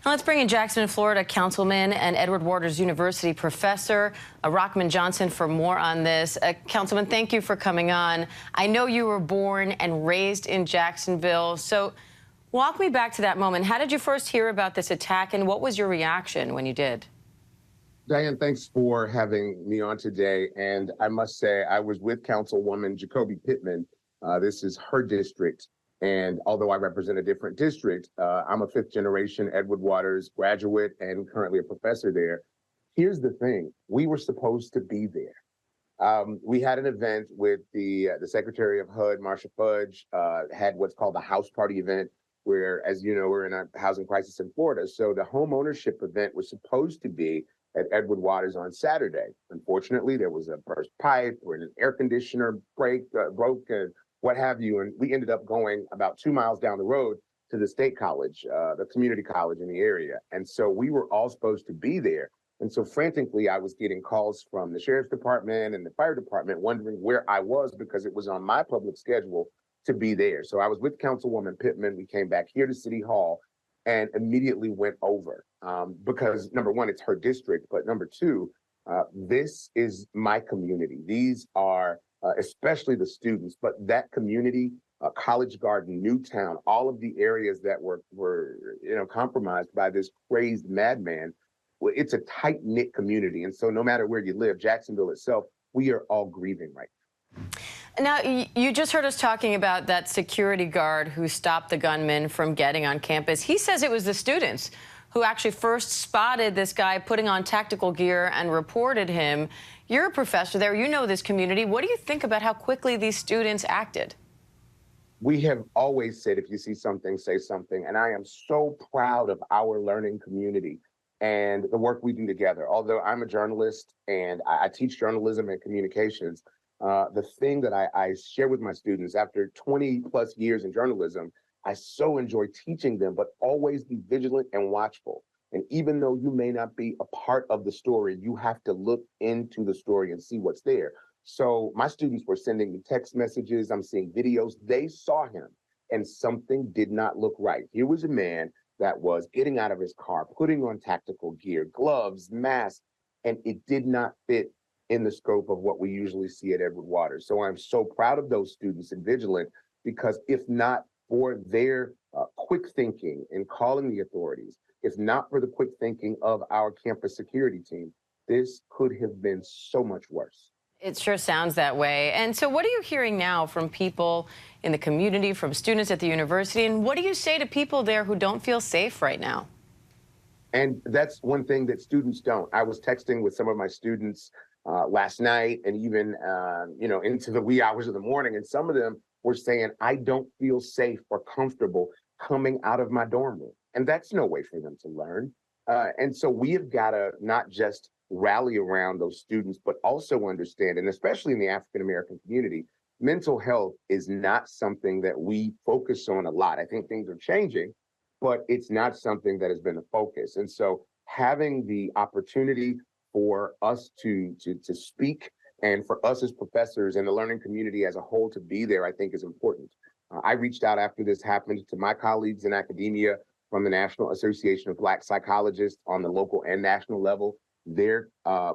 Now let's bring in Jackson, Florida Councilman and Edward Waters University professor, Rockman Johnson, for more on this. Councilman, thank you for coming on. I know you were born and raised in Jacksonville, so walk me back to that moment. How did you first hear about this attack, and what was your reaction when you did? Diane, thanks for having me on today. And I must say, I was with Councilwoman Jacoby Pittman. This is her district. And although I represent a different district, I'm a fifth generation Edward Waters graduate and currently a professor there. Here's the thing, we were supposed to be there. We had an event with the Secretary of HUD, Marsha Fudge, had what's called the house party event, where, as you know, we're in a housing crisis in Florida. So the home ownership event was supposed to be at Edward Waters on Saturday. Unfortunately, there was a burst pipe or an air conditioner broke and what have you. And we ended up going about 2 miles down the road to the state college, the community college in the area. And so we were all supposed to be there. And so frantically, I was getting calls from the sheriff's department and the fire department wondering where I was, because it was on my public schedule to be there. So I was with Councilwoman Pittman. We came back here to City Hall and immediately went over because, number one, it's her district, but number two, this is my community. These are especially the students, but that community, College Garden, Newtown, all of the areas that were compromised by this crazed madman. Well, it's a tight-knit community, and so no matter where you live, Jacksonville itself, we are all grieving right now. Now, you just heard us talking about that security guard who stopped the gunman from getting on campus. He says it was the students who actually first spotted this guy putting on tactical gear and reported him. You're a professor there. You know this community. What do you think about how quickly these students acted? We have always said, if you see something, say something. And I am so proud of our learning community and the work we do together. Although I'm a journalist and I teach journalism and communications, the thing that I share with my students after 20 plus years in journalism, I so enjoy teaching them, but always be vigilant and watchful. And even though you may not be a part of the story, you have to look into the story and see what's there. So my students were sending me text messages. I'm seeing videos. They saw him and something did not look right. Here was a man that was getting out of his car, putting on tactical gear, gloves, mask, and it did not fit in the scope of what we usually see at Edward Waters. So I'm so proud of those students and vigilant, because if not for their quick thinking in calling the authorities, if not for the quick thinking of our campus security team, this could have been so much worse. It sure sounds that way. And so what are you hearing now from people in the community, from students at the university, and what do you say to people there who don't feel safe right now? And that's one thing that students don't. I was texting with some of my students last night and even into the wee hours of the morning, and some of them were saying, I don't feel safe or comfortable coming out of my dorm room. And that's no way for them to learn. And so we have got to not just rally around those students, but also understand, and especially in the African-American community, mental health is not something that we focus on a lot. I think things are changing, but it's not something that has been a focus. And so having the opportunity for us to speak and for us as professors and the learning community as a whole to be there, I think is important. I reached out after this happened to my colleagues in academia from the National Association of Black Psychologists on the local and national level. They're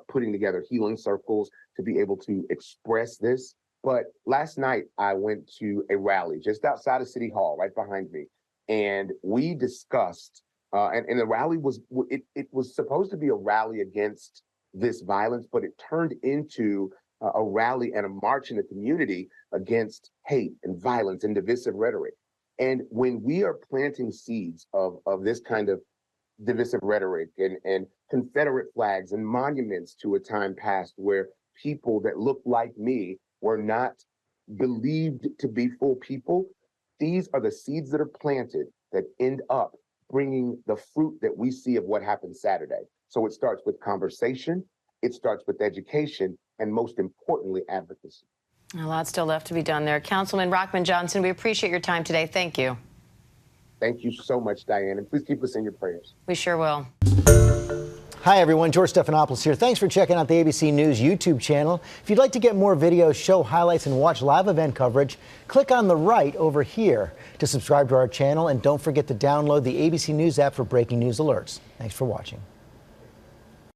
putting together healing circles to be able to express this. But last night I went to a rally just outside of City Hall, right behind me, and we discussed, and the rally was, it was supposed to be a rally against this violence, but it turned into a rally and a march in the community against hate and violence and divisive rhetoric. And when we are planting seeds of this kind of divisive rhetoric and Confederate flags and monuments to a time past where people that look like me were not believed to be full people, these are the seeds that are planted that end up bringing the fruit that we see of what happened Saturday. So it starts with conversation, it starts with education, and most importantly, advocacy. A lot still left to be done there. Councilman Rockman Johnson, we appreciate your time today. Thank you. Thank you so much, Diane, and please keep us in your prayers. We sure will. Hi, everyone. George Stephanopoulos here. Thanks for checking out the ABC News YouTube channel. If you'd like to get more videos, show highlights, and watch live event coverage, click on the right over here to subscribe to our channel. And don't forget to download the ABC News app for breaking news alerts. Thanks for watching.